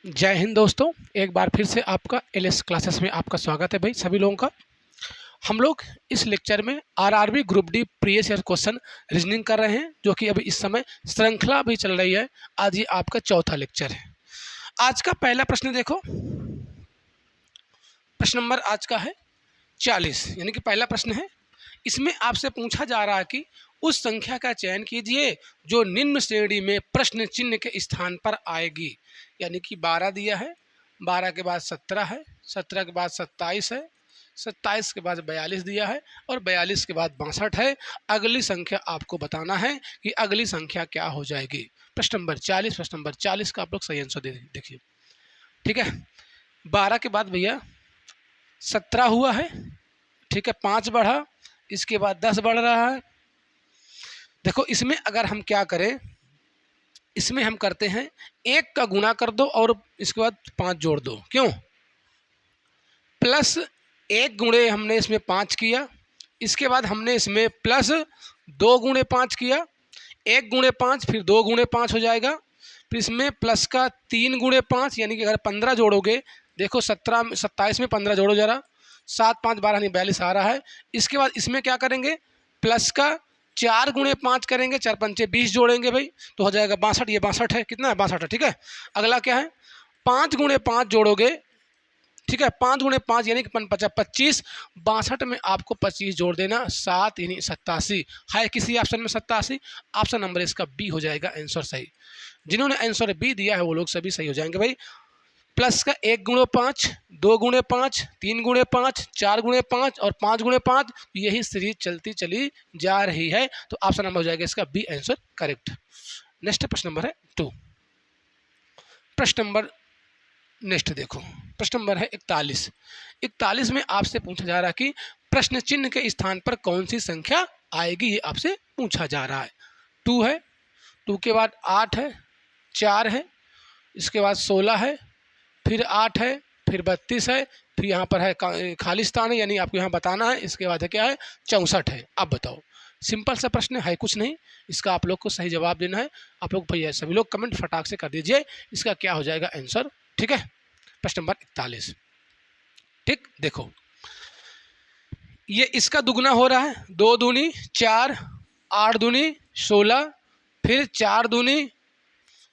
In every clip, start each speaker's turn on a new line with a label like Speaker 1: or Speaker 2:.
Speaker 1: जय हिंद दोस्तों, एक बार फिर से आपका एलएस क्लासेस में आपका स्वागत है भाई सभी लोगों का। हम लोग इस लेक्चर में RRB group D previous year question reasoning कर रहे हैं, जो कि अभी इस समय श्रृंखला भी चल रही है। आज ये आपका चौथा लेक्चर है। आज का पहला प्रश्न देखो, प्रश्न नंबर आज का है 40, यानी कि पहला प्रश्न है। इसमें आपसे पूछा जा रहा है कि उस संख्या का चयन कीजिए जो निम्न श्रेणी में प्रश्न चिन्ह के स्थान पर आएगी। यानी कि 12 दिया है, 12 के बाद 17 है, 17 के बाद 27 है, 27 के बाद 42 दिया है और 42 के बाद 62 है। अगली संख्या आपको बताना है कि अगली संख्या क्या हो जाएगी। प्रश्न नंबर 40, प्रश्न नंबर 40 का आप लोग सही आंसर देखिए। ठीक है, 12 के बाद भैया 17 हुआ है, ठीक है, 5 बढ़ा, इसके बाद 10 बढ़ रहा है। देखो इसमें अगर हम क्या करें, इसमें हम करते हैं 1 का गुणा कर दो और इसके बाद 5 जोड़ दो। क्यों? प्लस 1 गुणे हमने इसमें 5 किया, इसके बाद हमने इसमें प्लस 2 गुणे 5 किया, 1 गुणे 5 फिर 2 गुणे 5 हो जाएगा, फिर इसमें प्लस का 3 गुणे 5, यानी कि अगर 15 जोड़ोगे, देखो 27 में 15 जोड़ो जरा, 7 5 12 नहीं 42 आ रहा है। इसके बाद इसमें क्या करेंगे, प्लस का 4 गुणे 5 करेंगे, 4 पंचे 20 जोड़ेंगे भाई, तो हो जाएगा 62। ये 62 है, कितना है 62 है। ठीक है, अगला क्या है, 5 गुणे 5 जोड़ोगे, ठीक है, 5 गुणे 5 यानी कि 25, 62 में आपको 25 जोड़ देना, 7 यानी 87 है। किसी ऑप्शन में 87, ऑप्शन नंबर इसका बी हो जाएगा आंसर सही। जिन्होंने आंसर बी दिया है वो लोग सभी सही हो जाएंगे भाई। प्लस का 1 गुणे 5, 2 गुणे 5, 3 गुणे 5, 4 गुणे 5 और 5 गुणे 5, यही सीरीज चलती चली जा रही है, तो ऑप्शन नंबर हो जाएगा इसका बी आंसर करेक्ट। नेक्स्ट प्रश्न नंबर है 2। प्रश्न नंबर नेक्स्ट देखो, प्रश्न नंबर है 41। 41 में आपसे पूछा जा रहा है कि प्रश्न चिन्ह के स्थान पर कौन सी संख्या आएगी, ये आपसे पूछा जा रहा है। 2 है, 2 के बाद 8 है, 4 है, इसके बाद 16 है, फिर 8 है, फिर 32 है, फिर यहाँ पर है खाली स्थान है, यानी आपको यहाँ बताना है। इसके बाद है क्या है, 64 है। अब बताओ, सिंपल सा प्रश्न है, कुछ नहीं, इसका आप लोग को सही जवाब देना है। आप लोग भैया सभी लोग कमेंट फटाक से कर दीजिए, इसका क्या हो जाएगा आंसर। ठीक है, प्रश्न नंबर 41। ठीक, देखो ये इसका दुगना हो रहा है, 2 दूनी 4, 8 दूनी 16, फिर 4 दूनी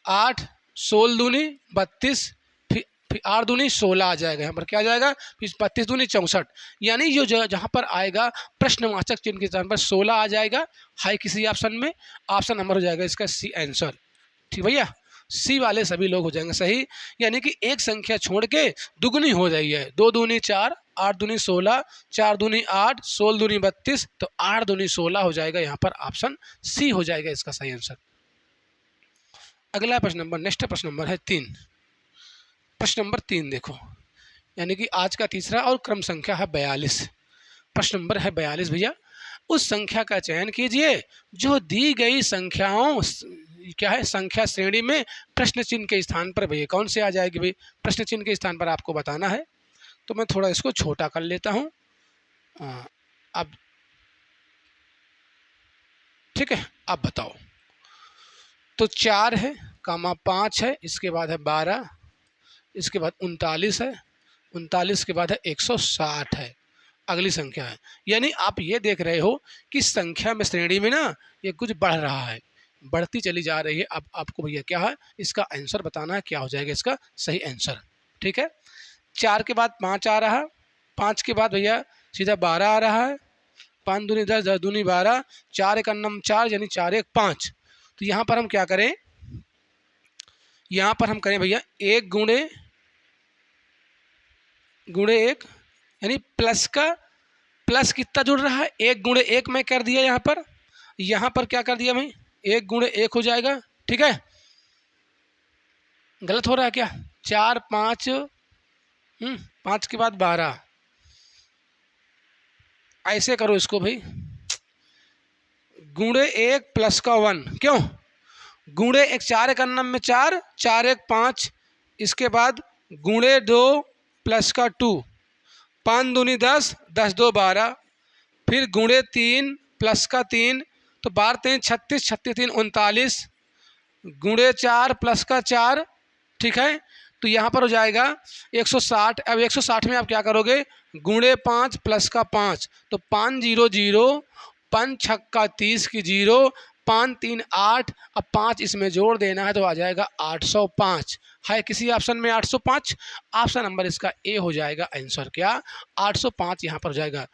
Speaker 1: 8, 16 दूनी 32, फिर 8 दूनी 16 आ जाएगा। यहाँ पर क्या आ जाएगा, फिर 32 दूनी 64, यानी जो जहाँ पर आएगा प्रश्नवाचक चिन्ह के स्थान पर 16 आ जाएगा। है किसी ऑप्शन में, ऑप्शन नंबर हो जाएगा इसका सी आंसर। ठीक भैया, सी वाले सभी लोग हो जाएंगे सही, यानी कि एक संख्या छोड़ के दुगनी हो रही है। 2 दूनी 4, 8 दूनी 16, 4 दूनी 8, 16 दूनी 32, तो 8 दूनी 16 हो जाएगा। यहाँ पर ऑप्शन सी हो जाएगा इसका सही आंसर। अगला प्रश्न नंबर, नेक्स्ट प्रश्न नंबर है 3। प्रश्न नंबर 3 देखो, यानी कि आज का तीसरा और क्रम संख्या है 42। प्रश्न नंबर है 42 भैया। उस संख्या का चयन कीजिए जो दी गई संख्याओं क्या है, संख्या श्रेणी में प्रश्न चिन्ह के स्थान पर भैया कौन से आ जाएगी भाई, प्रश्न चिन्ह के स्थान पर आपको बताना है। तो मैं थोड़ा इसको छोटा कर लेता हूँ। अब ठीक है, अब बताओ, तो 4 है, कामा 5 है, इसके बाद है 12, इसके बाद 39 है, 39 के बाद है 160 है। अगली संख्या है, यानी आप ये देख रहे हो कि संख्या में श्रेणी में ना ये कुछ बढ़ रहा है, बढ़ती चली जा रही है। अब आपको भैया क्या है, इसका आंसर बताना है, क्या हो जाएगा इसका सही आंसर। ठीक है, 4 के बाद 5 आ रहा है, 5 के बाद भैया सीधा 12 आ रहा है, 5 दूनी 10, 10 दूनी 12, 4 एक अन्नम 4, यानी 4 1 5। तो यहाँ पर हम क्या करें, यहाँ पर हम करें भैया 1 गुणे 1, यानी प्लस का प्लस कितना जुड़ रहा है, 1 गुणे 1 में कर दिया। यहाँ पर क्या कर दिया भाई, 1 गुणे 1 हो जाएगा। ठीक है, गलत हो रहा है क्या, 4 5, 5 के बाद 12, ऐसे करो इसको भाई, गुणे 1 प्लस का 1, क्यों, गुणे 1 4 एक अन्नम में 4, 4 1 5, इसके बाद गुणे 2 प्लस का 2, 5 दूनी 10, 10 2 12, फिर गुणे 3 प्लस का 3, तो 12 3 36, 36 3 39, गुणे 4 प्लस का 4। ठीक है, तो यहाँ पर हो जाएगा 160। अब 160 में आप क्या करोगे, गुणे 5 प्लस का 5, तो 5 0 0, 5 छक्का 30 की 0, 5 3 8, अब 5 इसमें जोड़ देना है तो आ जाएगा 805। है किसी ऑप्शन में 805? ऑप्शन नंबर इसका ए हो जाएगा आंसर। क्या 805 यहाँ पर हो जाएगा।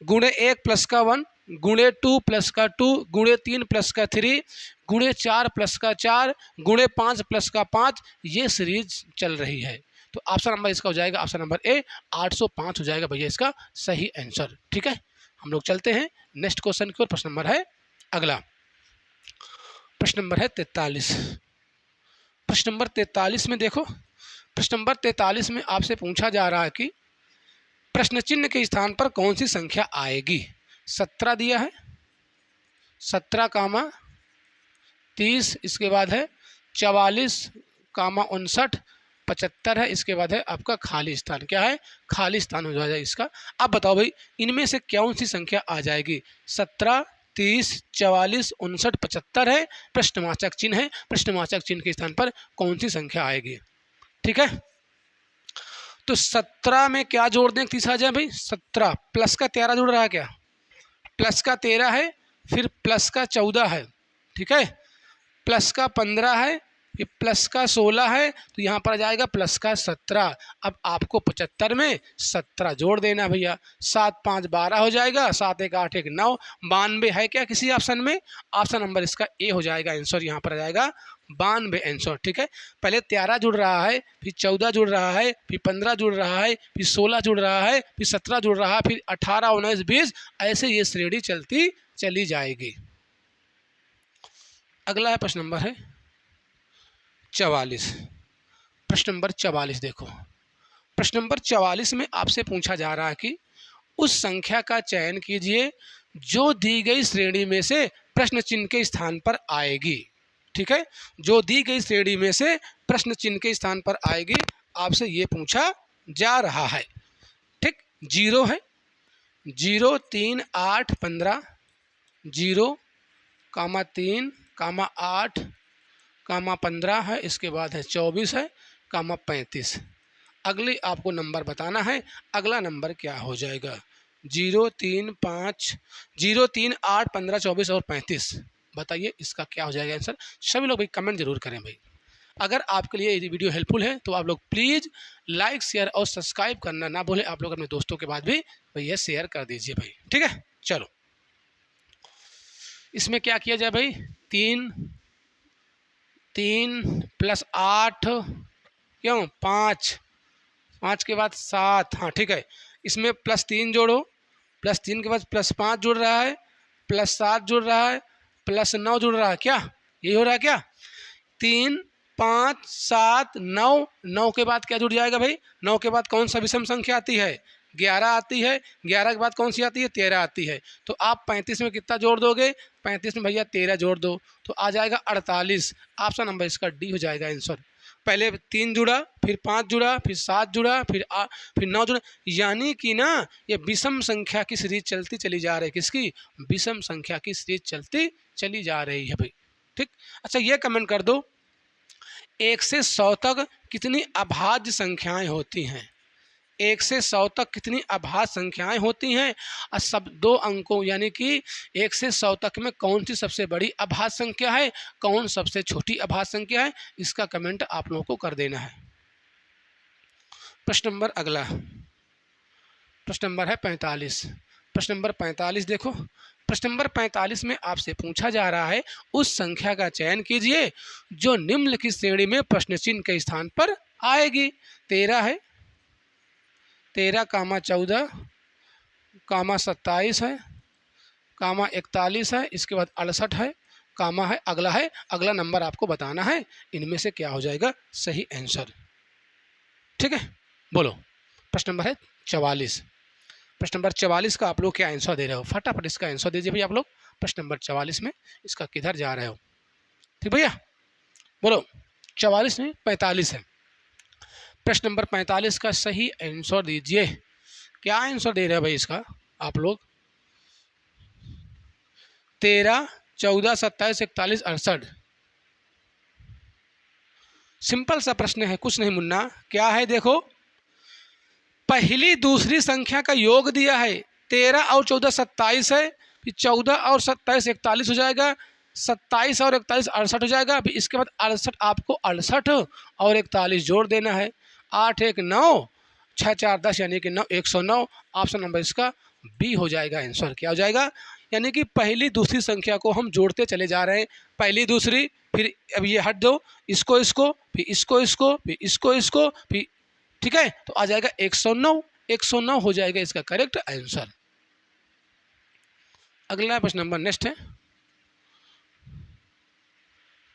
Speaker 1: गुणे 1 प्लस का 1, गुणे 2 प्लस का 2, गुणे 3 प्लस का 3, गुणे 4 प्लस का 4, गुणे 5 प्लस का 5, ये सीरीज चल रही है। तो ऑप्शन नंबर इसका हो जाएगा ऑप्शन नंबर ए, 805 हो जाएगा भैया इसका सही आंसर। ठीक है, हम लोग चलते हैं नेक्स्ट क्वेश्चन की ओर। प्रश्न नंबर है अगला, प्रश्न नंबर है 43। प्रश्न नंबर 43 में देखो, प्रश्न नंबर 43 में आपसे पूछा जा रहा है कि प्रश्न चिन्ह के स्थान पर कौन सी संख्या आएगी। 17 दिया है, 17 कामा 30, इसके बाद है 44 कामा 59, 75 है, इसके बाद है आपका खाली स्थान। क्या है, खाली स्थान हो जाएगा इसका। अब बताओ भाई इनमें से कौन सी संख्या आ जाएगी। 17, 30, 44, 59, 75 है, प्रश्नवाचक चिन्ह है, प्रश्नवाचक चिन्ह के स्थान पर कौन सी संख्या आएगी। ठीक है, तो 17 में क्या जोड़ दें 30 आ जाए भाई। 17 प्लस का 13 जुड़ रहा है, क्या प्लस का 13 है, फिर प्लस का 14 है, ठीक है, प्लस का 15 है, फिर प्लस का 16 है, तो यहाँ पर आ जाएगा प्लस का 17। अब आपको 75 में 17 जोड़ देना भैया। 7 5 12 हो जाएगा, 7 1 8 1 9, 92 है क्या किसी ऑप्शन में। ऑप्शन नंबर इसका ए हो जाएगा आंसर, यहाँ पर आ जाएगा 92 आंसर। ठीक है, पहले 13 जुड़ रहा है, फिर 14 जुड़ रहा है, फिर 15 जुड़ रहा है, फिर 16 जुड़ रहा है, फिर 17 जुड़ रहा है, फिर 18 19 20, ऐसे ये श्रेणी चलती चली जाएगी। अगला है प्रश्न नंबर है 44। प्रश्न नंबर 44 देखो, प्रश्न नंबर 44 में आपसे पूछा जा रहा है कि उस संख्या का चयन कीजिए जो दी गई श्रेणी में से प्रश्न चिन्ह के स्थान पर आएगी। ठीक है, जो दी गई श्रेणी में से प्रश्न चिन्ह के स्थान पर आएगी, आपसे ये पूछा जा रहा है। ठीक, 0 है, 0 3 8 15, 0 कामा 3 कामा 8 कामा 15 है, इसके बाद है 24 है, कामा 35। अगले आपको नंबर बताना है, अगला नंबर क्या हो जाएगा। 0 3 5, 0 3 8 15 24 और 35, बताइए इसका क्या हो जाएगा आंसर। सभी लोग भाई कमेंट जरूर करें भाई। अगर आपके लिए ये वीडियो हेल्पफुल है तो आप लोग प्लीज़ लाइक शेयर और सब्सक्राइब करना ना भूलें। आप लोग अपने दोस्तों के बाद भी भैया शेयर कर दीजिए भाई। ठीक है, चलो इसमें क्या किया जाए भाई। 3 3 प्लस 8 क्यों 5, 5 के बाद 7, हाँ ठीक है, इसमें प्लस 3 जोड़ो, प्लस 3 के बाद प्लस 5 जुड़ रहा है, प्लस 7 जुड़ रहा है, प्लस 9 जुड़ रहा है। क्या यही हो रहा है क्या। 3 5 7 9, 9 के बाद क्या जुड़ जाएगा भाई। 9 के बाद कौन सा विषम संख्या आती है, 11 आती है। 11 के बाद कौन सी आती है, 13 आती है। तो आप 35 में कितना जोड़ दोगे, 35 में भैया 13 जोड़ दो, तो आ जाएगा 48। ऑप्शन नंबर इसका डी हो जाएगा आंसर। पहले 3 जुड़ा, फिर 5 जुड़ा, फिर 7 जुड़ा, फिर 9 जुड़ा, यानी कि ना ये विषम संख्या की सीरीज चलती चली जा रही है। किसकी, विषम संख्या की सीरीज चलती चली जा रही है भाई। ठीक, अच्छा ये कमेंट कर दो 1 से 100 तक कितनी अभाज्य संख्याएं होती हैं। 1 से 100 तक कितनी अभाज्य संख्याएं होती हैं, और सब 2 अंकों यानी कि 1 से 100 तक में कौन सी सबसे बड़ी अभाज्य संख्या है, कौन सबसे छोटी अभाज्य संख्या है, इसका कमेंट आप लोगों को कर देना है। प्रश्न नंबर अगला, प्रश्न नंबर है 45। प्रश्न नंबर 45 देखो, प्रश्न नंबर 45 में आपसे पूछा जा रहा है उस संख्या का चयन कीजिए जो निम्नलिखित श्रेणी में प्रश्न चिन्ह के स्थान पर आएगी। 13 है, 13 कामा 14 कामा 27 है, कामा 41 है, इसके बाद 68 है, कामा है, अगला है, अगला नंबर आपको बताना है इनमें से क्या हो जाएगा सही आंसर। ठीक है, बोलो प्रश्न नंबर है 44। प्रश्न नंबर 44 का आप लोग क्या आंसर दे रहे हो, फटाफट इसका आंसर दीजिए भाई आप लोग। प्रश्न नंबर 44 में इसका किधर जा रहे हो। ठीक भैया, बोलो 44 में 45 है। प्रश्न नंबर 45 का सही आंसर दीजिए। क्या आंसर दे रहे हैं भाई इसका आप लोग। 13 14 27 41 68, सिंपल सा प्रश्न है, कुछ नहीं मुन्ना। क्या है देखो, पहली दूसरी संख्या का योग दिया है, 13 और 14 27 है, फिर 14 और 27 41 हो जाएगा, 27 और 41 68 हो जाएगा, फिर इसके बाद 68 आपको 68 और 41 जोड़ देना है। 8 1 9, 6 4 10 यानी कि 9 109। ऑप्शन नंबर इसका बी हो जाएगा आंसर। क्या हो जाएगा? यानी कि पहली दूसरी संख्या को हम जोड़ते चले जा रहे हैं, पहली दूसरी, फिर अब ये हट दो, इसको इसको, फिर इसको इसको, फिर इसको इसको, फिर ठीक है, तो आ जाएगा 109। 109 हो जाएगा इसका करेक्ट आंसर। अगला प्रश्न नंबर नेक्स्ट है,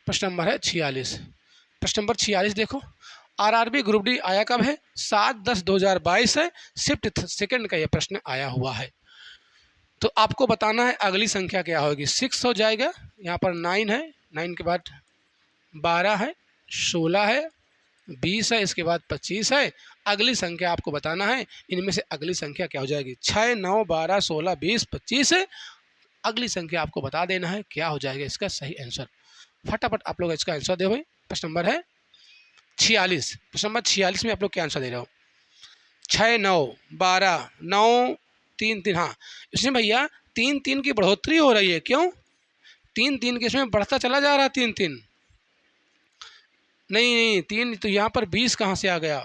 Speaker 1: प्रश्न नंबर है 46। प्रश्न नंबर 46 देखो, आरआरबी ग्रुप डी आया कब है? 7/10/2022 है, शिफ्ट सेकंड का यह प्रश्न आया हुआ है। तो आपको बताना है अगली संख्या क्या होगी। 6 हो जाएगा, यहाँ पर 9 है, 9 के बाद 12 है, 16 है, 20 है, इसके बाद 25 है। अगली संख्या आपको बताना है, इनमें से अगली संख्या क्या हो जाएगी। 6 9 12 16 20 25 है, अगली संख्या आपको बता देना है, क्या हो जाएगा इसका सही आंसर। फटाफट आप लोग इसका आंसर दे भाई। प्रश्न नंबर है 46। प्रश्न नंबर 46 में आप लोग क्या आंसर दे रहे हो? 6 9 12 9 3 3। हाँ, इसमें भैया 3 3 की बढ़ोतरी हो रही है। क्यों? 3 3 के इसमें बढ़ता चला जा रहा है। 3 3 नहीं, 3 तो यहाँ पर 20 कहाँ से आ गया?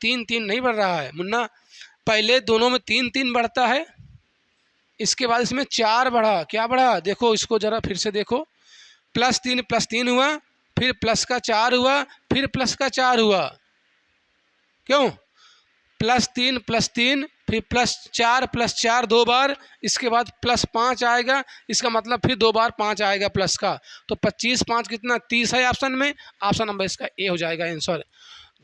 Speaker 1: 3 3 नहीं बढ़ रहा है मुन्ना, पहले दोनों में 3 3 बढ़ता है, इसके बाद इसमें 4 बढ़ा। क्या बढ़ा? देखो इसको जरा फिर से देखो, +3 हुआ, फिर प्लस का 4 हुआ, फिर प्लस का 4 हुआ। क्यों? +3 फिर +4 2 बार, इसके बाद +5 आएगा, इसका मतलब फिर 2 बार 5 आएगा प्लस का, तो 25 5 कितना? 30 है ऑप्शन में। ऑप्शन नंबर इसका ए हो जाएगा आंसर।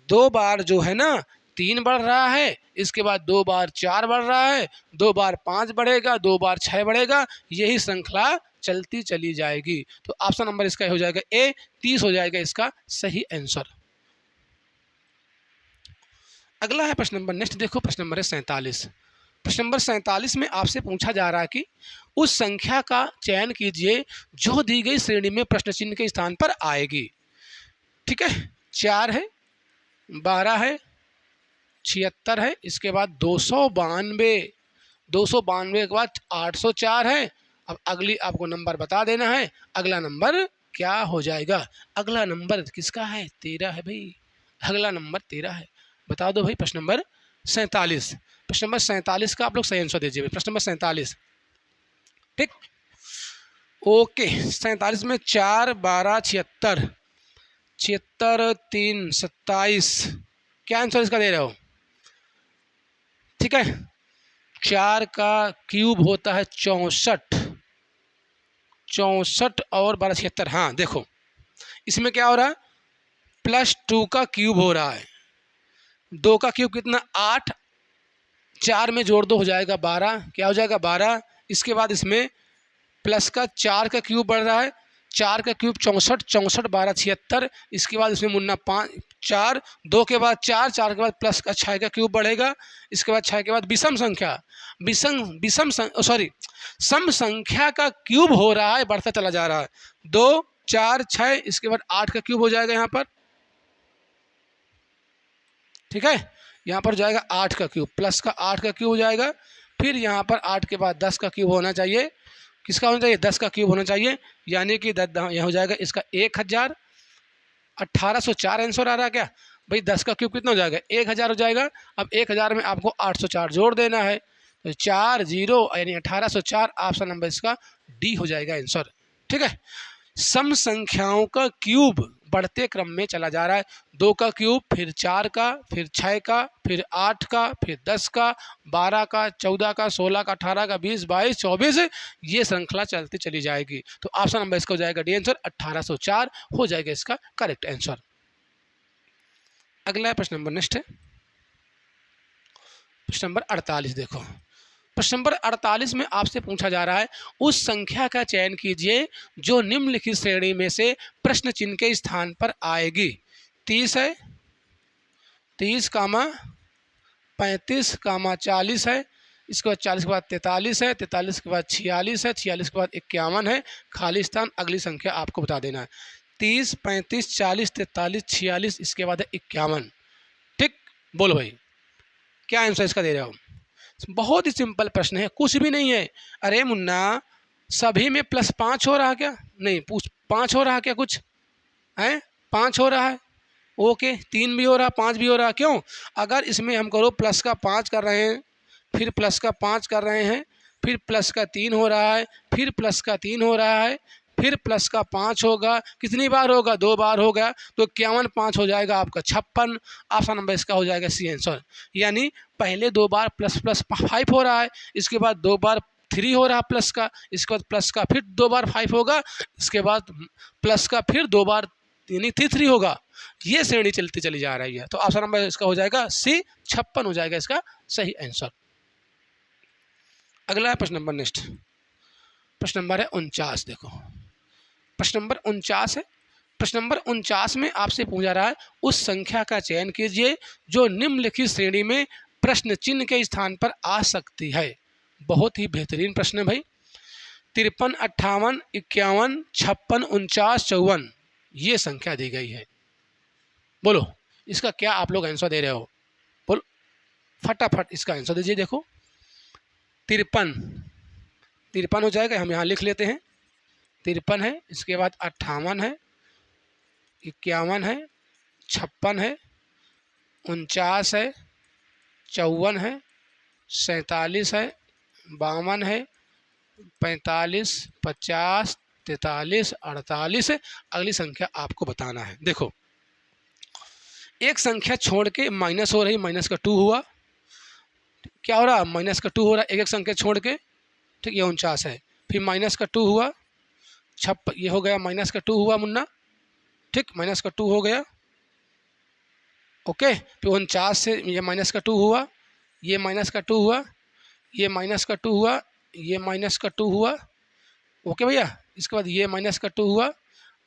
Speaker 1: 2 बार जो है ना 3 बढ़ रहा है, इसके बाद 2 बार 4 बढ़ रहा है, 2 बार 5 बढ़ेगा, 2 बार 6 बढ़ेगा, यही श्रृंखला चलती चली जाएगी। तो ऑप्शन नंबर इसका हो जाएगा ए, 30 हो जाएगा इसका सही आंसर। अगला है प्रश्न नंबर नेक्स्ट देखो, प्रश्न नंबर है 47। प्रश्न नंबर 47 में आपसे पूछा जा रहा है कि उस संख्या का चयन कीजिए जो दी गई श्रेणी में प्रश्न चिन्ह के स्थान पर आएगी। ठीक है, 4 है, 12 है, 76 है, इसके बाद 292, 292 के बाद 804 है। अब अगली आपको नंबर बता देना है, अगला नंबर क्या हो जाएगा। अगला नंबर किसका है? 13 है भाई, अगला नंबर 13 है। बता दो भाई। प्रश्न नंबर 47। प्रश्न नंबर 47 का आप लोग सही आंसर दीजिए। प्रश्न नंबर 47, ठीक, ओके। 47 में 4 12 76, 76 3 27, क्या आंसर इसका दे रहे हो? ठीक है, 4 का क्यूब होता है 64, 64 और 12 76। हाँ देखो, इसमें क्या हो रहा है? +2 का क्यूब हो रहा है, 2 का क्यूब कितना? 8, 4 में जोड़ दो हो जाएगा 12। क्या हो जाएगा? 12। इसके बाद इसमें प्लस का 4 का क्यूब बढ़ रहा है, 4 का क्यूब 64, 64 12 76। इसके बाद इसमें मुन्ना 5 4, 2 के बाद 4, 4 के बाद प्लस का 6 का क्यूब बढ़ेगा। इसके बाद 6 के बाद विषम संख्या, सम संख्या का क्यूब हो रहा है, बढ़ता चला जा रहा है। 2 4 6, इसके बाद 8 का क्यूब हो जाएगा यहाँ पर। ठीक है, यहाँ पर जाएगा 8 का क्यूब, प्लस का 8 का क्यूब हो जाएगा। फिर यहाँ पर 8 के बाद 10 का क्यूब होना चाहिए। किसका होना चाहिए? 10 का क्यूब होना चाहिए, यानी कि यहाँ हो जाएगा इसका 1000, 1804 आंसर आ रहा है क्या भाई? 10 का क्यूब कितना हो जाएगा? 1000 हो जाएगा। अब 1000 में आपको 804 जोड़ देना है, तो 4 0 यानी 1804। ऑप्शन नंबर इसका डी हो जाएगा आंसर। ठीक है, सम संख्याओं का क्यूब बढ़ते क्रम में चला जा रहा है। 2 का क्यूब, फिर 4 का, फिर 6 का, फिर 8 का, फिर 10 का, 12 का, 14 का, 16 का, 18 का, 20 22 24, ये श्रृंखला चलती चली जाएगी। तो ऑप्शन नंबर इसका हो जाएगा डी आंसर, 1804 हो जाएगा इसका करेक्ट आंसर। अगला प्रश्न नंबर नेक्स्ट है प्रश्न नंबर 48। देखो, प्रश्न नंबर 48 में आपसे पूछा जा रहा है उस संख्या का चयन कीजिए जो निम्नलिखित श्रेणी में से प्रश्न चिन्ह के स्थान पर आएगी। 30 है, 30 कामा 35 कामा 40 है, इसके बाद 40 के बाद 43 है, 43 के बाद 46 है, 46 के बाद 51 है, खाली स्थान। अगली संख्या आपको बता देना है। 30, 35, 40, 43, 46, इसके बाद है 51। ठीक, बोलो भाई क्या आंसर इसका दे रहे हो? बहुत ही सिंपल प्रश्न है, कुछ भी नहीं है। अरे मुन्ना, सभी में +5 हो रहा क्या? नहीं, पूछ 5 हो रहा क्या कुछ है? 5 हो रहा है, ओके। 3 भी हो रहा, 5 भी हो रहा, क्यों? अगर इसमें हम करो प्लस का 5 कर रहे हैं, फिर प्लस का 5 कर रहे हैं, फिर प्लस का 3 हो रहा है, फिर प्लस का 3 हो रहा है, फिर प्लस का 5 होगा, कितनी बार होगा? 2 बार होगा, तो 51 5 हो जाएगा आपका 56। ऑप्शन नंबर इसका हो जाएगा सी आंसर। यानी पहले 2 बार प्लस प्लस 5 हो रहा है, इसके बाद 2 बार 3 हो रहा प्लस का, इसके बाद प्लस का फिर 2 बार 5 होगा, इसके बाद प्लस का फिर 2 बार यानी 3 होगा। ये श्रेणी चलती चली जा रही है, तो ऑप्शन नंबर इसका हो जाएगा सी, 56 हो जाएगा इसका सही आंसर। अगला है प्रश्न नंबर नेक्स्ट, प्रश्न नंबर है 49। देखो प्रश्न नंबर 49 है। प्रश्न नंबर 49 में आपसे पूछा रहा है उस संख्या का चयन कीजिए जो निम्नलिखित श्रेणी में प्रश्न चिन्ह के स्थान पर आ सकती है। बहुत ही बेहतरीन प्रश्न है भाई। 53, 58, 51, 56, 49, 54 ये संख्या दी गई है। बोलो इसका क्या आप लोग आंसर दे रहे हो? बोलो फटाफट इसका आंसर दीजिए। देखो 53 हो जाएगा, हम यहाँ लिख लेते हैं। 53 है, इसके बाद 58 है, 51 है, 56 है, 49 है, 54 है, 47 है, 52 है, 45, 50, 43, 48 है। अगली संख्या आपको बताना है। देखो एक संख्या छोड़ के माइनस हो रही, माइनस का 2 हुआ, क्या हो रहा? माइनस का 2 हो रहा है, एक संख्या छोड़ के। ठीक, ये 49 है, फिर माइनस का 2 हुआ, ये हो गया माइनस का 2 हुआ मुन्ना। ठीक, माइनस का 2 हो गया, ओके। फिर 49 से ये माइनस का 2 हुआ, ये माइनस का 2 हुआ, ये माइनस का 2 हुआ, ये माइनस का 2 हुआ, ओके भैया। इसके बाद ये माइनस का 2 हुआ,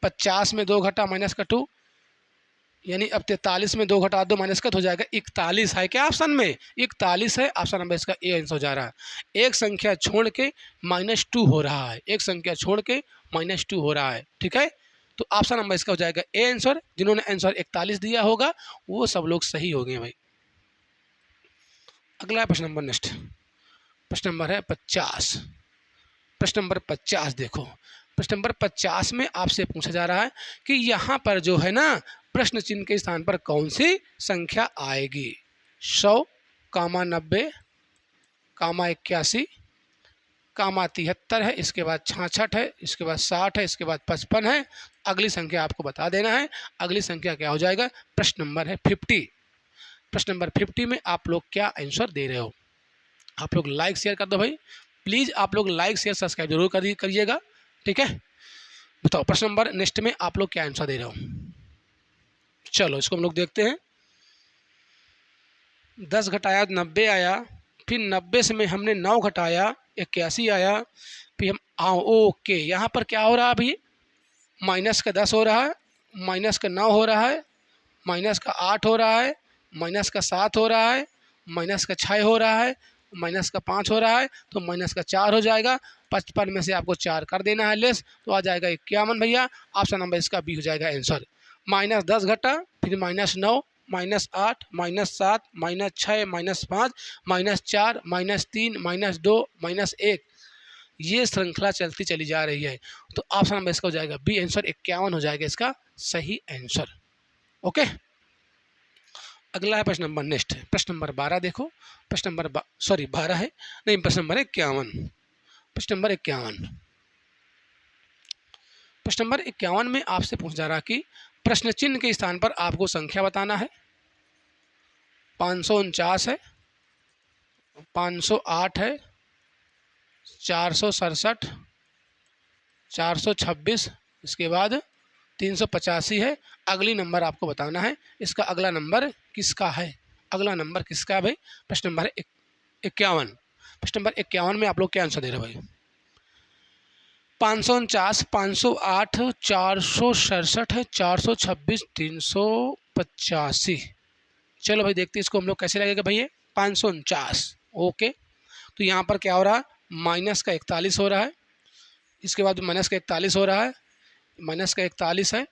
Speaker 1: 50 में 2 घटा माइनस का 2, यानी अब 43 में 2 घटा 2 माइनस का हो जाएगा 41 है क्या ऑप्शन में? 41 है, ऑप्शन नंबर इसका ए आंसर हो जा रहा है। एक संख्या छोड़ के -2 हो रहा है, एक संख्या छोड़ के -2 हो रहा है, ठीक है। तो ऑप्शन नंबर इसका हो जाएगा ए आंसर। जिन्होंने आंसर 41 दिया होगा वो सब लोग सही हो गए भाई। अगला प्रश्न नंबर नेक्स्ट, प्रश्न नंबर है 50। प्रश्न नंबर 50 देखो, प्रश्न नंबर 50 में आपसे पूछा जा रहा है कि यहाँ पर जो है ना प्रश्न चिन्ह के स्थान पर कौन सी संख्या आएगी? 100, 90, 81, 73 है, इसके बाद 66 है, इसके बाद 60 है, इसके बाद 55 है। अगली संख्या आपको बता देना है। अगली संख्या क्या हो जाएगा? प्रश्न नंबर है 50। प्रश्न नंबर 50 में आप लोग क्या आंसर दे रहे हो? आप लोग लाइक शेयर कर दो भाई प्लीज़, आप लोग लाइक शेयर सब्सक्राइब जरूर करिएगा, ठीक है। बताओ प्रश्न नंबर नेक्स्ट में आप लोग क्या आंसर दे रहे हो? चलो इसको हम लोग देखते हैं। 10 घटाया 90 आया, फिर 90 से में हमने 9 घटाया 81 आया, फिर हम ओके। यहाँ पर क्या हो रहा है अभी? माइनस का 10 हो रहा है, माइनस का 9 हो रहा है, माइनस का 8 हो रहा है, माइनस का 7 हो रहा है, माइनस का 6 हो रहा है, माइनस का 5 हो रहा है, तो माइनस का 4 हो जाएगा। 55 में से आपको 4 कर देना है लेस, तो आ जाएगा 51 भैया। ऑप्शन नंबर इसका बी हो जाएगा आंसर। -10 घटा, फिर -9, -8, -7, -6, -5, -4, -3, -2, -1 ये श्रृंखला चलती चली जा रही है। तो ऑप्शन नंबर इसका हो जाएगा बी आंसर। 51 हो जाएगा इसका सही आंसर, ओके। अगला है प्रश्न नंबर नेक्स्ट, प्रश्न नंबर 12 देखो। प्रश्न नंबर 12 है, नहीं प्रश्न नंबर 51। प्रश्न नंबर 51, प्रश्न नंबर 51 में आपसे पूछा जा रहा कि प्रश्न चिन्ह के स्थान पर आपको संख्या बताना है। 549 है, 508 है, 467, 426, इसके बाद 385 है। अगली नंबर आपको बताना है, इसका अगला नंबर किसका है? अगला नंबर किसका है भाई? प्रश्न नंबर 51। प्रश्न नंबर 51 में आप लोग क्या आंसर दे रहे हो भाई? 549, 508, 467 है, 426, 385। चलो भाई देखते हैं इसको हम लोग कैसे लगेगा भाई। ये 549, ओके। तो यहाँ पर क्या हो रहा है? माइनस का 41 हो रहा है, इसके बाद माइनस का 41 हो रहा है, माइनस का 41 है,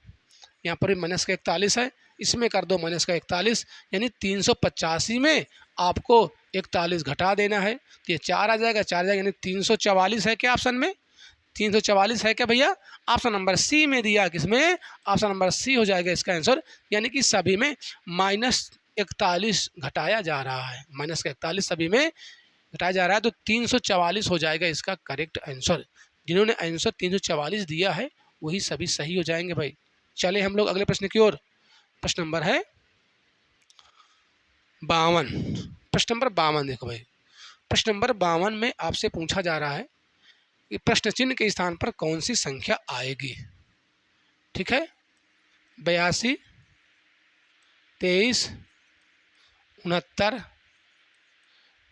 Speaker 1: यहाँ पर भी माइनस का 41 है, इसमें कर दो माइनस का 41, यानी 385 में आपको 41 घटा देना है, तो ये 4 आ जाएगा, 4 आ जाएगा, यानी 344 है क्या ऑप्शन में? 344 है क्या भैया? ऑप्शन नंबर सी में दिया, किसमें? ऑप्शन नंबर सी हो जाएगा इसका आंसर, यानी कि सभी में माइनस 41 घटाया जा रहा है, माइनस का 41 सभी में घटाया जा रहा है, तो 344 हो जाएगा इसका करेक्ट आंसर। जिन्होंने आंसर 344 दिया है वही सभी सही हो जाएंगे भाई। चले हम लोग अगले प्रश्न की ओर। प्रश्न नंबर है 52। प्रश्न नंबर 52 देखो भाई, प्रश्न नंबर 52 में आपसे पूछा जा रहा है कि प्रश्न चिन्ह के स्थान पर कौन सी संख्या आएगी। ठीक है, 82, 23, 69,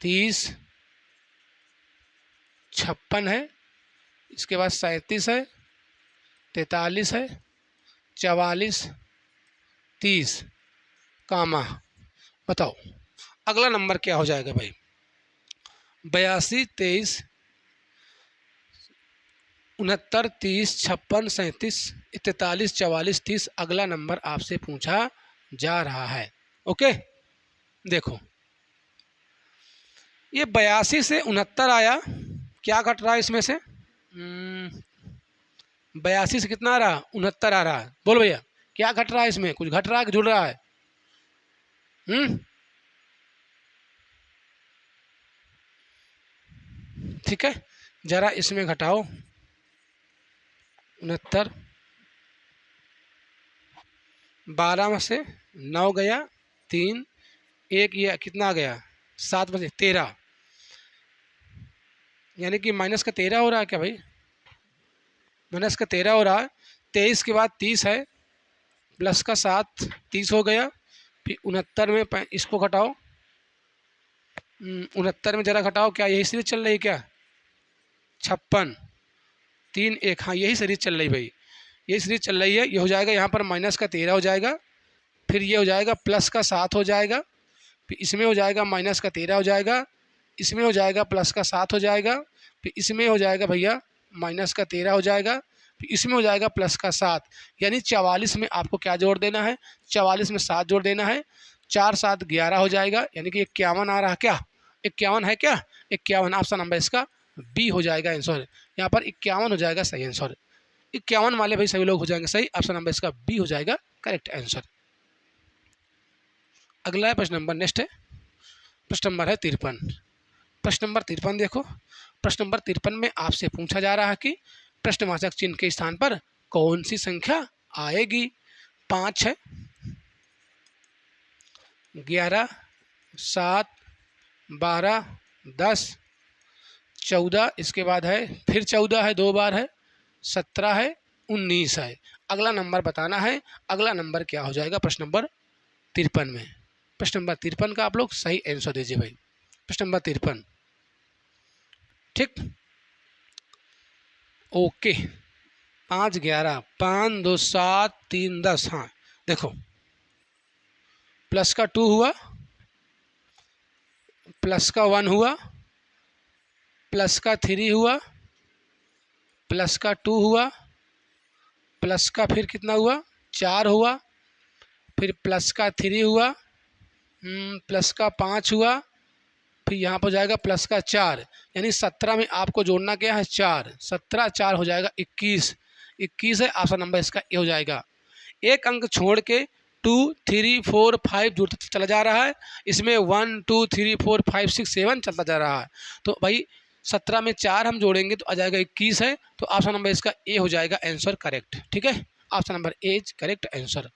Speaker 1: 30, 56 है, इसके बाद 37 है, 43 है, 44, 30, कामा। बताओ अगला नंबर क्या हो जाएगा भाई? 82, 23, 69, 30, 56, 37, 43, 44, 30 अगला नंबर आपसे पूछा जा रहा है। ओके, देखो ये 82 से 69 आया, क्या घट रहा है इसमें से? 82 से कितना आ रहा? 69 आ रहा है। बोल भैया क्या घट रहा है इसमें? कुछ घट रहा है कि जुड़ रहा है? ठीक है, जरा इसमें घटाओ 69, 12 में से 9 गया, 3, 1 ये कितना गया? 7 में से 13, यानी कि माइनस का 13 हो रहा है क्या भाई? माइनस का 13 हो रहा है। 23 के बाद 30 है, प्लस का 7, 30 हो गया। फिर 69 में इसको घटाओ, 69 में जरा घटाओ, क्या यही सीरीज चल रही है क्या? 56, 3, 1, हाँ यही सीरीज चल रही भाई, यही सीरीज चल रही है। ये हो जाएगा यहाँ पर माइनस का 13 हो जाएगा, फिर ये हो जाएगा प्लस का 7 हो जाएगा, फिर इसमें हो जाएगा माइनस का 13 हो जाएगा, इसमें हो जाएगा प्लस का 7 हो जाएगा, फिर इसमें हो जाएगा भैया माइनस का 13 हो जाएगा, फिर इसमें हो जाएगा प्लस का 7, यानी 44 में आपको क्या जोड़ देना है? 44 में 7 जोड़ देना है, 4, 7, 11 हो जाएगा, यानी कि 51 आ रहा क्या? 51 है क्या? 51 ऑप्शन नंबर इसका बी हो जाएगा आंसर। यहाँ पर 51 हो जाएगा सही आंसर। 51 वाले भाई सभी लोग हो जाएंगे सही, ऑप्शन नंबर इसका बी हो जाएगा करेक्ट आंसर। अगला है प्रश्न नंबर, नेक्स्ट है प्रश्न नंबर है 53। प्रश्न नंबर 53 देखो, प्रश्न नंबर 53 में आपसे पूछा जा रहा है कि प्रश्नवाचक चिन्ह के स्थान पर कौन सी संख्या आएगी। 5 है, 11, 7, 12, 10, 14, इसके बाद है फिर 14 है, 2 बार है, 17 है, 19 है। अगला नंबर बताना है, अगला नंबर क्या हो जाएगा प्रश्न नंबर 53 में। प्रश्न नंबर 53 का आप लोग सही आंसर दीजिए भाई। प्रश्न नंबर 53, ठीक, ओके। 5, 11, 5, 2, 7, 3, 10, हाँ देखो प्लस का 2 हुआ, प्लस का 1 हुआ, प्लस का 3 हुआ, प्लस का 2 हुआ, प्लस का फिर कितना हुआ? 4 हुआ, फिर प्लस का 3 हुआ, प्लस का 5 हुआ, फिर यहाँ पर जाएगा प्लस का 4, यानी 17 में आपको जोड़ना क्या है? 4, 17, 4 हो जाएगा 21, 21 है ऑप्शन नंबर इसका ए हो जाएगा। एक अंक छोड़ के 2, 3, 4, 5 जुड़ता चला जा रहा है, इसमें 1, 2, 3, 4, 5, 6, 7 चलता जा रहा है, तो भाई 17 में 4 हम जोड़ेंगे तो आ जाएगा 21 है, तो ऑप्शन नंबर इसका ए हो जाएगा आंसर करेक्ट। ठीक है, option number A is correct answer.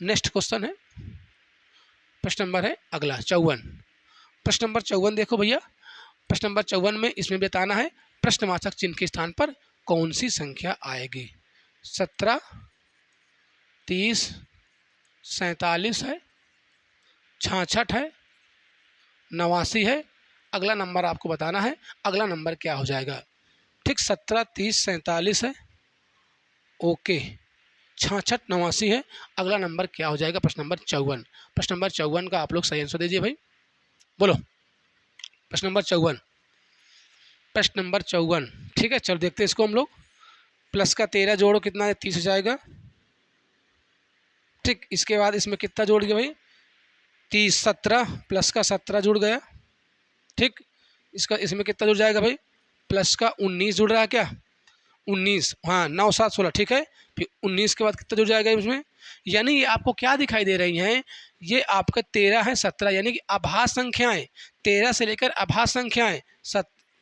Speaker 1: Next question है, प्रश्न नंबर है अगला 54। प्रश्न नंबर 54 देखो भैया, प्रश्न नंबर 54 में इसमें बताना है प्रश्नवाचक चिन्ह के स्थान पर कौन सी संख्या आएगी। 17, 30, 47 है, 66 है, 89 है। अगला नंबर आपको बताना है, अगला नंबर क्या हो जाएगा। ठीक, 17, 30, 47 है, ओके, 66, 89 है। अगला नंबर क्या हो जाएगा प्रश्न नंबर 54। प्रश्न नंबर 54 का आप लोग सही आंसर दीजिए भाई, बोलो प्रश्न नंबर 54, प्रश्न नंबर 54। ठीक है, चलो देखते हैं इसको हम लोग। प्लस का 13 जोड़ो कितना है, 30 हो जाएगा। ठीक, इसके बाद इसमें कितना जोड़ गया भाई, 30, 17 प्लस का 17 जुड़ गया। ठीक, इसका इसमें कितना जुड़ जाएगा भाई, प्लस का 19 जुड़ रहा है क्या, 19, हाँ 9 7 16, ठीक है। फिर 19 के बाद कितना जुड़ जाएगा इसमें, यानी ये आपको क्या दिखाई दे रही हैं, ये आपका 13 है 17, यानी कि आभास संख्याएं 13 से लेकर आभास संख्याएं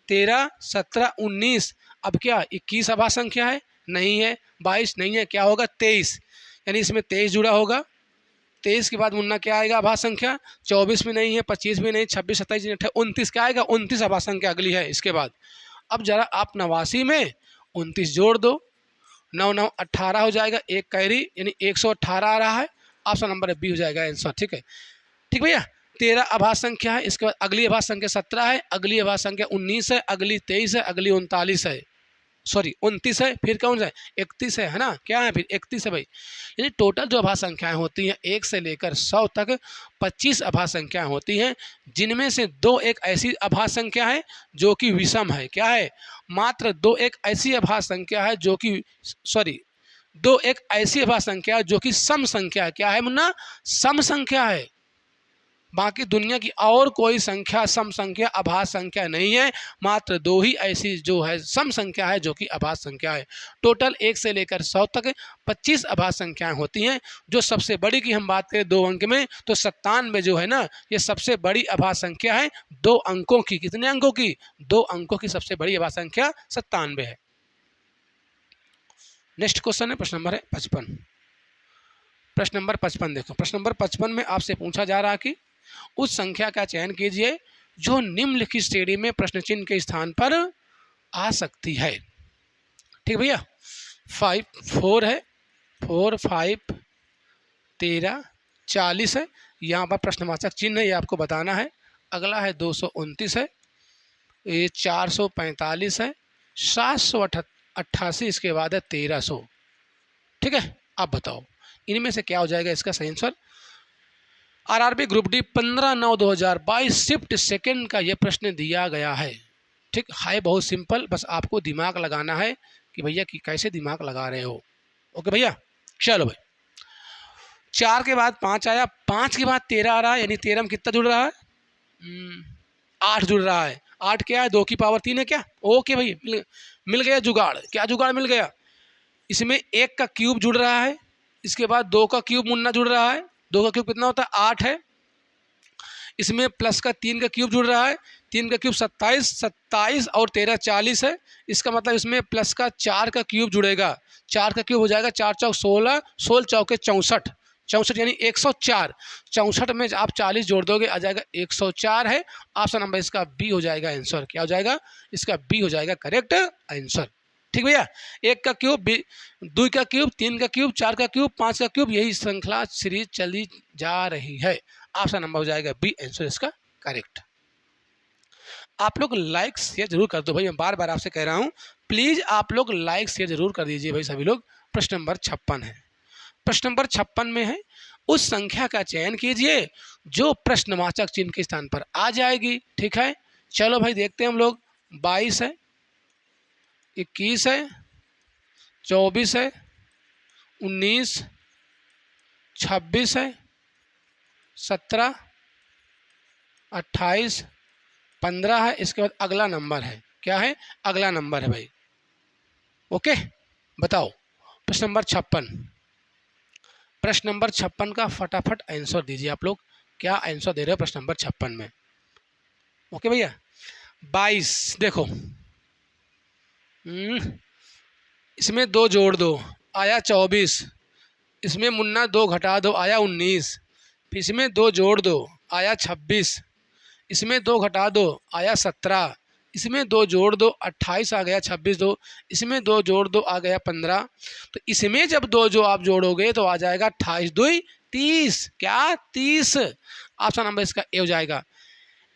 Speaker 1: 13 17 19। अब क्या 21 आभास संख्या है, नहीं है, 22 नहीं है, क्या होगा 23, यानी इसमें 23 जुड़ा होगा। 23 के बाद मुन्ना क्या आएगा आभास संख्या, 24 भी नहीं है, 25 भी नहीं, 26 27 28 29 क्या आएगा, 29 आभास संख्या अगली है इसके बाद। अब जरा आप 89 में 29 जोड़ दो, 9 9 18 हो जाएगा, एक कैरी यानी 118 आ रहा है, ऑप्शन नंबर बी हो जाएगा आंसर। ठीक है, ठीक भैया। 13 आभास संख्या है, इसके बाद अगली आभास संख्या 17 है, अगली आभास संख्या 19 है, अगली 23 है, अगली 39 है, सॉरी 29 है, फिर कौन सा है 31 है ना, क्या है फिर 31 है भाई। यानी टोटल जो आभास संख्याएं होती हैं 1 से लेकर 100 तक 25 आभास संख्याएं होती हैं, जिनमें से 2 एक ऐसी आभास संख्या है जो कि विषम है, क्या है, मात्र 2 एक ऐसी आभास संख्या है जो कि सॉरी 2 एक ऐसी आभास संख्या है जो कि सम संख्या है, क्या है मुन्ना, सम संख्या है। बाकी दुनिया की और कोई संख्या सम संख्या आभास संख्या नहीं है, मात्र 2 ही ऐसी जो है सम संख्या है जो कि आभास संख्या है। टोटल 1 से लेकर 100 तक 25 आभास संख्याएं होती हैं। जो सबसे बड़ी की हम बात करें 2 अंक में तो 97 जो है ना, ये सबसे बड़ी आभास संख्या है 2 अंकों की। कितने अंकों की, 2 अंकों की सबसे बड़ी आभास संख्या 97 है। नेक्स्ट क्वेश्चन है प्रश्न नंबर 55। प्रश्न नंबर 55 देखो, प्रश्न नंबर 55 में आपसे पूछा जा रहा कि उस संख्या का चयन कीजिए जो निम्नलिखित श्रेणी में प्रश्न चिन्ह के स्थान पर आ सकती है। ठीक भैया, 5 4 है, 4 5 13 40 है, यहाँ पर प्रश्नवाचक चिन्ह है, ये आपको बताना है। अगला है 229 है, ये 445 है, 788, इसके बाद है 1300। ठीक है, आप बताओ इनमें से क्या हो जाएगा इसका सही answer. RRB group D 15/9/2022 shift second का ये प्रश्न दिया गया है। ठीक है, बहुत सिंपल, बस आपको दिमाग लगाना है कि भैया कि कैसे दिमाग लगा रहे हो। ओके भैया, चलो भाई। 4 के बाद 5 आया, 5 के बाद 13 आ रहा है, यानी 13 में कितना जुड़ रहा है, 8 जुड़ रहा है। 8 क्या है, 2 की पावर 3 है क्या। ओके भाई, मिल गया जुगाड़। क्या जुगाड़ मिल गया, इसमें 1 का क्यूब जुड़ रहा है, इसके बाद 2 का क्यूब मुन्ना जुड़ रहा है, 2 का क्यूब कितना होता है 8 है, इसमें प्लस का 3 का क्यूब जुड़ रहा है, 3 का क्यूब 27, 27 और 13 40 है। इसका मतलब इसमें प्लस का 4 का क्यूब जुड़ेगा, 4 का क्यूब हो जाएगा 4 चौक 16, 16 चौके 64, 64 यानी 104। 64 में आप 40 जोड़ दोगे आ जाएगा 104 है। ऑप्शन नंबर इसका बी हो जाएगा आंसर। क्या हो जाएगा, इसका बी हो जाएगा करेक्ट आंसर। ठीक भैया, 1 का क्यूब, 2 का क्यूब, 3 का क्यूब, 4 का क्यूब, 5 का क्यूब, यही श्रृंखला सीरीज चली जा रही है। ऑप्शन नंबर हो जाएगा बी आंसर इसका करेक्ट। आप लोग लाइक शेयर जरूर कर दो भाई, मैं बार बार आपसे कह रहा हूँ, प्लीज आप लोग लाइक शेयर जरूर कर दीजिए भाई सभी लोग। प्रश्न नंबर 56 है, प्रश्न नंबर 56 में है उस संख्या का चयन कीजिए जो प्रश्नवाचक चिन्ह के स्थान पर आ जाएगी। ठीक है, चलो भाई देखते हैं हम लोग। 22 है, 21 है, 24 है, 19, 26 है, 17, 28, 15 है। इसके बाद अगला नंबर है, क्या है, अगला नंबर है भाई। ओके, बताओ प्रश्न नंबर 56। प्रश्न नंबर 56 का फटाफट आंसर दीजिए आप लोग, क्या आंसर दे रहे हो प्रश्न नंबर 56 में। ओके भैया, 22 देखो, इसमें 2 जोड़ दो आया 24, इसमें मुन्ना 2 घटा दो आया 19, फिर इसमें 2 जोड़ दो आया 26, इसमें 2 घटा दो आया 17, इसमें 2 जोड़ दो 28 आ गया, 26 दो, इसमें 2 जोड़ दो आ गया 15। तो इसमें जब 2 जो आप जोड़ोगे तो आ जाएगा 28 2 30, क्या 30। ऑप्शन नंबर इसका ए हो जाएगा।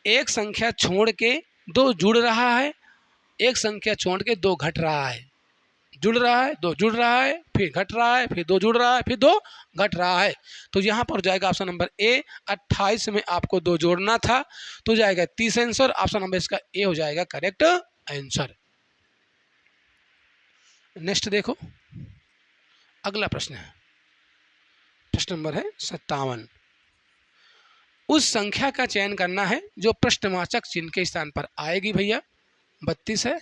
Speaker 1: एक संख्या छोड़ के 2 जुड़ रहा है, एक संख्या छोड़ के 2 घट रहा है, जुड़ रहा है 2 जुड़ रहा है, फिर घट रहा है, फिर 2 जुड़ रहा है, फिर 2 घट रहा है। तो यहाँ पर जाएगा ऑप्शन नंबर ए। 28 में आपको 2 जोड़ना था तो जाएगा 30 आंसर। ऑप्शन नंबर इसका ए हो जाएगा करेक्ट आंसर। नेक्स्ट देखो, अगला प्रश्न है, प्रश्न नंबर है 57। उस संख्या का चयन करना है जो प्रश्नवाचक चिन्ह के स्थान पर आएगी भैया। 32 है,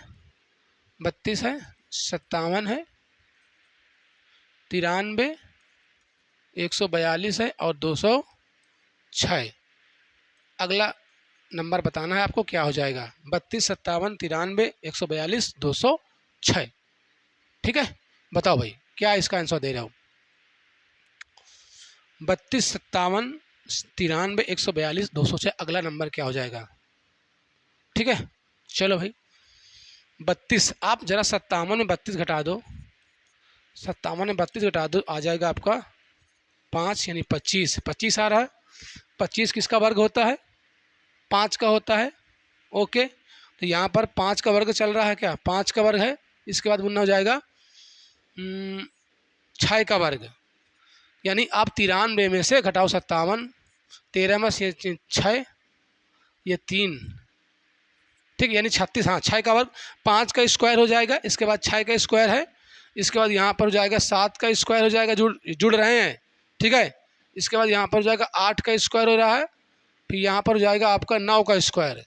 Speaker 1: 32 है, 57 है, 93, 142 है और 206। अगला नंबर बताना है आपको, क्या हो जाएगा? 32, 57, 93, 142, 206। ठीक है, बताओ भाई क्या इसका आंसर दे रहा हूँ। 32, 57, 93, 142, 206, अगला नंबर क्या हो जाएगा? ठीक है, चलो भाई 32, आप जरा 57 में 32 घटा दो, 57 में 32 घटा दो, आ जाएगा आपका 5 यानी 25। 25 आ रहा है। 25 किसका वर्ग होता है? 5 का होता है। ओके, तो यहाँ पर 5 का वर्ग चल रहा है क्या? 5 का वर्ग है। इसके बाद गुना हो जाएगा 6 का वर्ग, यानी आप 93 में से घटाओ 57, 13 में से 6, ये 3, ठीक, यानी 36। हाँ, 6 का वर्ग, 5 का स्क्वायर हो जाएगा, इसके बाद 6 का स्क्वायर है, इसके बाद यहाँ पर हो जाएगा 7 का स्क्वायर हो जाएगा, जुड़ रहे हैं, ठीक है। इसके बाद यहाँ पर हो जाएगा 8 का स्क्वायर हो रहा है, फिर यहाँ पर हो जाएगा आपका 9 का स्क्वायर,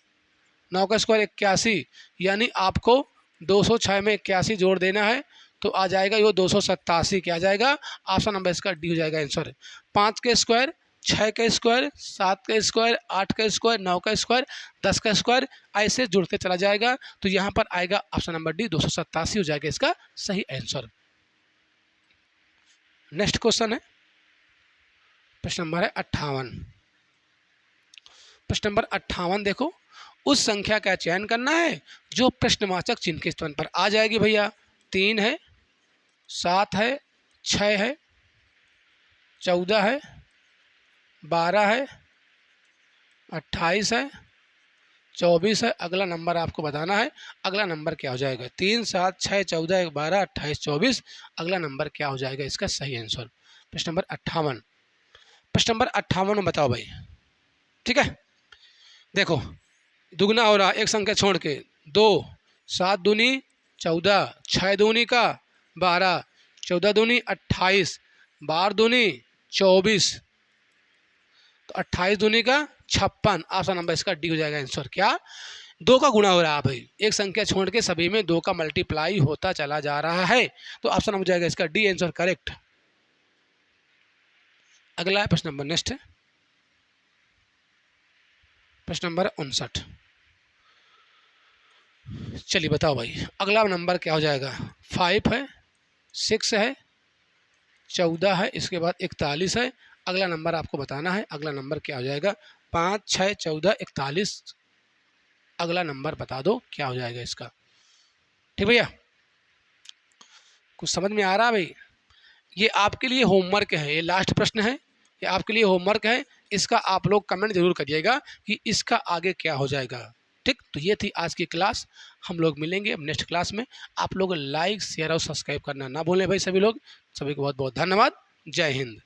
Speaker 1: 9 का स्क्वायर 81, यानी आपको 206 में 81 जोड़ देना है, तो आ जाएगा ये 287। क्या आ जाएगा? ऑप्शन नंबर इसका डी हो जाएगा आंसर। 5 का स्क्वायर, 6 का स्क्वायर, 7 का स्क्वायर, 8 का स्क्वायर, 9 का स्क्वायर, 10 का स्क्वायर, ऐसे जुड़ते चला जाएगा, तो यहाँ पर आएगा ऑप्शन नंबर डी 287 हो जाएगा इसका सही आंसर। नेक्स्ट क्वेश्चन है, प्रश्न नंबर है 58। प्रश्न नंबर 58 देखो, उस संख्या का चयन करना है जो प्रश्नवाचक चिन्ह के स्थान पर आ जाएगी भैया। 3 है, 7 है, 6 है, 14 है, 12 है, 28 है, 24 है। अगला नंबर आपको बताना है, अगला नंबर क्या हो जाएगा? 3, 7, 6, 14, 12, 28, 24, अगला नंबर क्या हो जाएगा इसका सही आंसर? प्रश्न नंबर 58। प्रश्न नंबर 58 में बताओ भाई। ठीक है, देखो दुगना हो रहा एक संख्या छोड़ के, 2, 7 दूनी 14, 6 दूनी का 12, 14 दूनी 28, 12 दूनी 24, तो 28 दूनी का 56। ऑप्शन नंबर इसका डी हो जाएगा आंसर। क्या? 2 का गुणा हो रहा है भाई, एक संख्या छोड़ के सभी में 2 का मल्टीप्लाई होता चला जा रहा है, तो ऑप्शन नंबर जाएगा इसका डी आंसर करेक्ट। अगला है प्रश्न नंबर नेक्स्ट है, प्रश्न नंबर 59। चलिए बताओ भाई अगला नंबर क्या हो जाएगा? 5 है, 6 है, 14 है, इसके बाद 41 है। अगला नंबर आपको बताना है, अगला नंबर क्या हो जाएगा? 5, 6, 14, 41, अगला नंबर बता दो क्या हो जाएगा इसका। ठीक भैया, कुछ समझ में आ रहा है भाई? ये आपके लिए होमवर्क है, ये लास्ट प्रश्न है, ये आपके लिए होमवर्क है। इसका आप लोग कमेंट जरूर करिएगा कि इसका आगे क्या हो जाएगा। ठीक, तो ये थी आज की क्लास। हम लोग मिलेंगे अब नेक्स्ट क्लास में। आप लोग लाइक, शेयर और सब्सक्राइब करना ना भूलें भाई सभी लोग। सभी को बहुत बहुत धन्यवाद। जय हिंद।